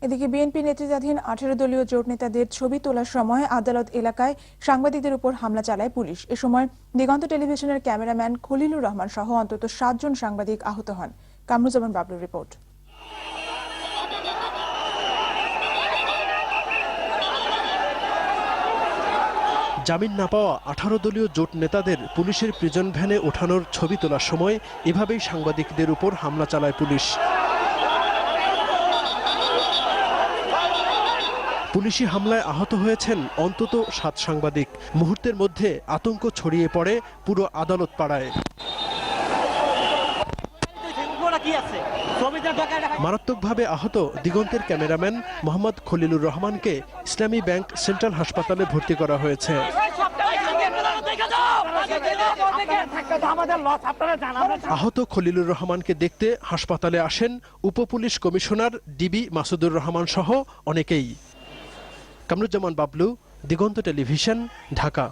এদিকে বিএনপি নেতৃত্বাধীন 18 দলীয় জোট নেতাদের ছবি তোলার সময় আদালত এলাকায় সাংবাদিকদের উপর হামলা চালায় পুলিশ। এ সময় দিগন্ত টেলিভিশনের ক্যামেরাম্যান খলিলুর রহমান সহ অন্তত 7 জন সাংবাদিক আহত হন। কামরুজ্জামান বাবলুর রিপোর্ট। জামিন না পাওয়া 18 দলীয় জোট নেতাদের পুলিশের প্রিজন ভ্যানে ওঠানোর ছবি তোলার সময় এভাবেই সাংবাদিকদের উপর হামলা চালায় পুলিশ। পুলিশি হামলায় আহত হয়েছেন অন্তত 7 সাংবাদিক। মুহূর্তের মধ্যে আতঙ্ক ছড়িয়ে পড়ে পুরো আদালত পাড়ায়। মারাত্মকভাবে আহত দিগন্তের ক্যামেরাম্যান মোহাম্মদ খলিলুর রহমানকে ইসলামী ব্যাংক সেন্ট্রাল হাসপাতালে ভর্তি করা হয়েছে। আহত খলিলুর রহমানকে দেখতে হাসপাতালে আসেন উপপুলিশ কমিশনার ডিবি মাসুদুর রহমান সহ অনেকেই। কামরুজ্জামান বাবলু, দিগন্ত টেলিভিশন, ঢাকা।